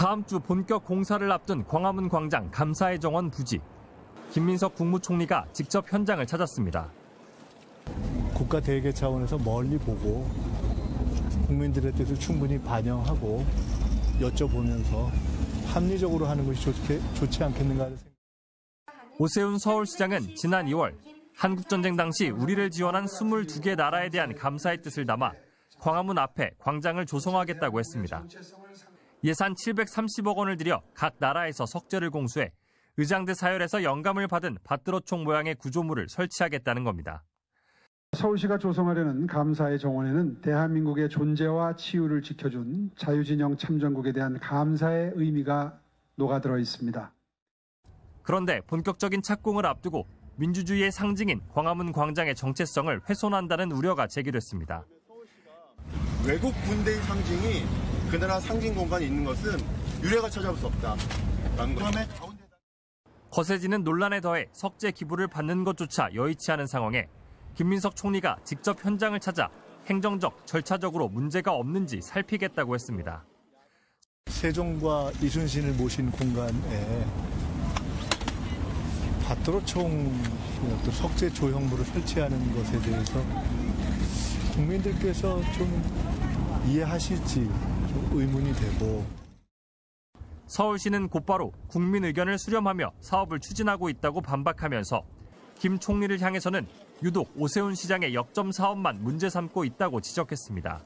다음 주 본격 공사를 앞둔 광화문 광장 감사의 정원 부지. 김민석 국무총리가 직접 현장을 찾았습니다. 국가 대계 차원에서 멀리 보고 국민들의 뜻을 충분히 반영하고 여쭤보면서 합리적으로 하는 것이 좋지 않겠는가 하는 생각. 오세훈 서울시장은 지난 2월 한국전쟁 당시 우리를 지원한 22개 나라에 대한 감사의 뜻을 담아 광화문 앞에 광장을 조성하겠다고 했습니다. 예산 730억 원을 들여 각 나라에서 석재를 공수해 의장대 사열에서 영감을 받은 밭드로총 모양의 구조물을 설치하겠다는 겁니다. 서울시가 조성하려는 감사의 정원에는 대한민국의 존재와 치유를 지켜준 자유진영 참전국에 대한 감사의 의미가 녹아들어 있습니다. 그런데 본격적인 착공을 앞두고 민주주의의 상징인 광화문 광장의 정체성을 훼손한다는 우려가 제기됐습니다. 외국 군대의 상징이 그 나라 상징 공간에 있는 것은 유례가 찾아볼 수 없다. 거세지는 논란에 더해 석재 기부를 받는 것조차 여의치 않은 상황에 김민석 총리가 직접 현장을 찾아 행정적, 절차적으로 문제가 없는지 살피겠다고 했습니다. 세종과 이순신을 모신 공간에 밭드로총 석재 조형물을 설치하는 것에 대해서 국민들께서 좀 이해하실지 좀 의문이 되고. 서울시는 곧바로 국민 의견을 수렴하며 사업을 추진하고 있다고 반박하면서 김 총리를 향해서는 유독 오세훈 시장의 역점 사업만 문제 삼고 있다고 지적했습니다.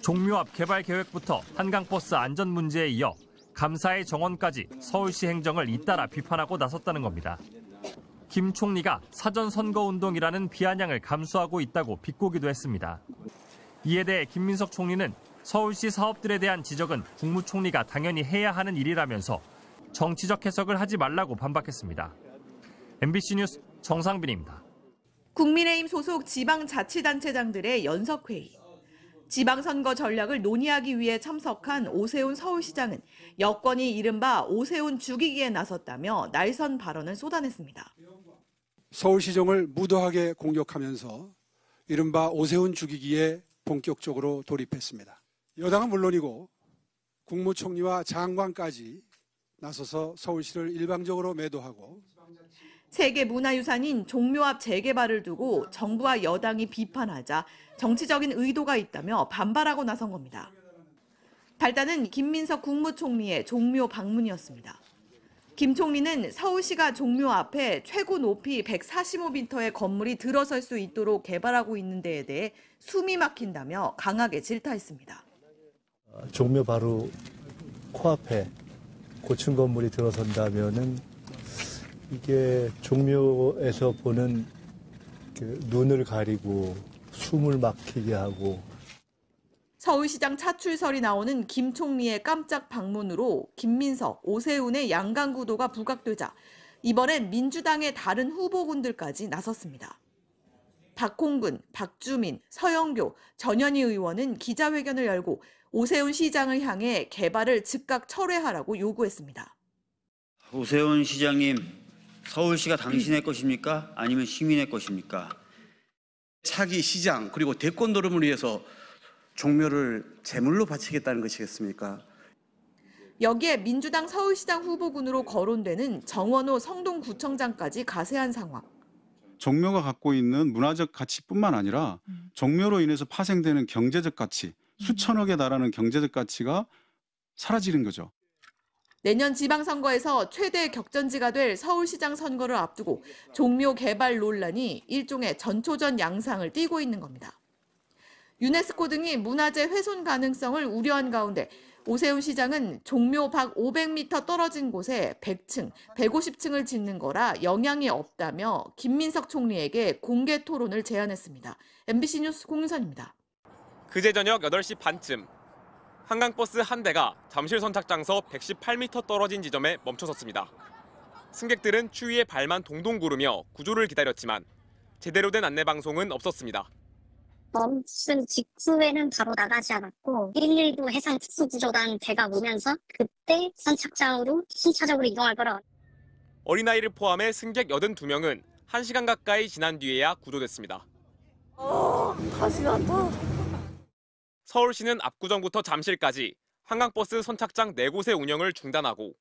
종묘 앞 개발 계획부터 한강버스 안전 문제에 이어 감사의 정원까지 서울시 행정을 잇따라 비판하고 나섰다는 겁니다. 김 총리가 사전 선거운동이라는 비아냥을 감수하고 있다고 비꼬기도 했습니다. 이에 대해 김민석 총리는 서울시 사업들에 대한 지적은 국무총리가 당연히 해야 하는 일이라면서 정치적 해석을 하지 말라고 반박했습니다. MBC 뉴스 정상빈입니다. 국민의힘 소속 지방자치단체장들의 연석회의. 지방선거 전략을 논의하기 위해 참석한 오세훈 서울시장은 여권이 이른바 오세훈 죽이기에 나섰다며 날선 발언을 쏟아냈습니다. 서울시정을 무도하게 공격하면서 이른바 오세훈 죽이기에 본격적으로 돌입했습니다. 여당은 물론이고 국무총리와 장관까지 나서서 서울시를 일방적으로 매도하고 세계 문화유산인 종묘 앞 재개발을 두고 정부와 여당이 비판하자 정치적인 의도가 있다며 반발하고 나선 겁니다. 발단은 김민석 국무총리의 종묘 방문이었습니다. 김 총리는 서울시가 종묘 앞에 최고 높이 145m의 건물이 들어설 수 있도록 개발하고 있는 데에 대해 숨이 막힌다며 강하게 질타했습니다. 종묘 바로 코앞에 고층 건물이 들어선다면은 이게 종묘에서 보는 그 눈을 가리고 숨을 막히게 하고. 서울시장 차출설이 나오는 김 총리의 깜짝 방문으로 김민석, 오세훈의 양강구도가 부각되자 이번엔 민주당의 다른 후보군들까지 나섰습니다. 박홍근, 박주민, 서영교, 전현희 의원은 기자회견을 열고 오세훈 시장을 향해 개발을 즉각 철회하라고 요구했습니다. 오세훈 시장님, 서울시가 당신의 것입니까? 아니면 시민의 것입니까? 차기 시장 그리고 대권 노름을 위해서 종묘를 제물로 바치겠다는 것이겠습니까? 여기에 민주당 서울시장 후보군으로 거론되는 정원호 성동구청장까지 가세한 상황. 종묘가 갖고 있는 문화적 가치뿐만 아니라 종묘로 인해서 파생되는 경제적 가치, 수천억에 달하는 경제적 가치가 사라지는 거죠. 내년 지방선거에서 최대 격전지가 될 서울시장 선거를 앞두고 종묘 개발 논란이 일종의 전초전 양상을 띠고 있는 겁니다. 유네스코 등이 문화재 훼손 가능성을 우려한 가운데 오세훈 시장은 종묘 밖 500m 떨어진 곳에 100층, 150층을 짓는 거라 영향이 없다며 김민석 총리에게 공개 토론을 제안했습니다. MBC 뉴스 공윤선입니다. 그제 저녁 8시 반쯤 한강버스 한 대가 잠실 선착장서 118m 떨어진 지점에 멈춰섰습니다. 승객들은 추위에 발만 동동 구르며 구조를 기다렸지만 제대로 된 안내 방송은 없었습니다. 멈춘 직후에는 바로 나가지 않았고 119 해상특수구조단 배가 오면서 그때 선착장으로 순차적으로 이동할 거라. 어린아이를 포함해 승객 82명은 1시간 가까이 지난 뒤에야 구조됐습니다. 다시 간다. 서울시는 압구정부터 잠실까지 한강버스 선착장 4곳의 운영을 중단하고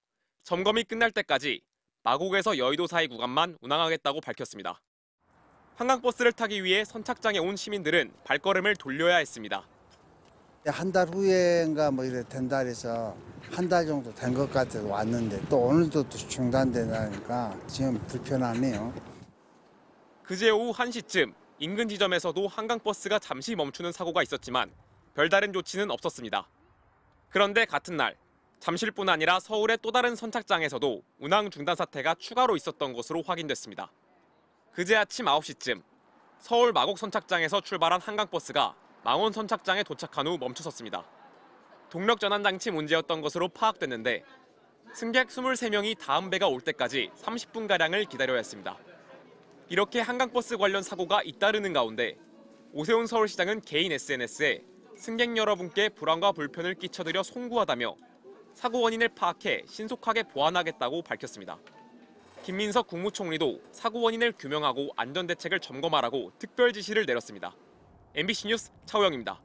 점검이 끝날 때까지 마곡에서 여의도 사이 구간만 운항하겠다고 밝혔습니다. 한강버스를 타기 위해 선착장에 온 시민들은 발걸음을 돌려야 했습니다. 한 달 후에인가 뭐 이래 된다 해서 한 달 정도 된 것 같아서 왔는데 또 오늘도 또 중단되다니까 지금 불편하네요. 그제 오후 1시쯤 인근 지점에서도 한강버스가 잠시 멈추는 사고가 있었지만 별다른 조치는 없었습니다. 그런데 같은 날 잠실뿐 아니라 서울의 또 다른 선착장에서도 운항 중단 사태가 추가로 있었던 것으로 확인됐습니다. 그제 아침 9시쯤 서울 마곡 선착장에서 출발한 한강버스가 망원 선착장에 도착한 후 멈춰섰습니다. 동력 전환 장치 문제였던 것으로 파악됐는데 승객 23명이 다음 배가 올 때까지 30분가량을 기다려야 했습니다. 이렇게 한강버스 관련 사고가 잇따르는 가운데 오세훈 서울시장은 개인 SNS에 승객 여러분께 불안과 불편을 끼쳐드려 송구하다며 사고 원인을 파악해 신속하게 보완하겠다고 밝혔습니다. 김민석 국무총리도 사고 원인을 규명하고 안전대책을 점검하라고 특별 지시를 내렸습니다. MBC 뉴스 차호영입니다.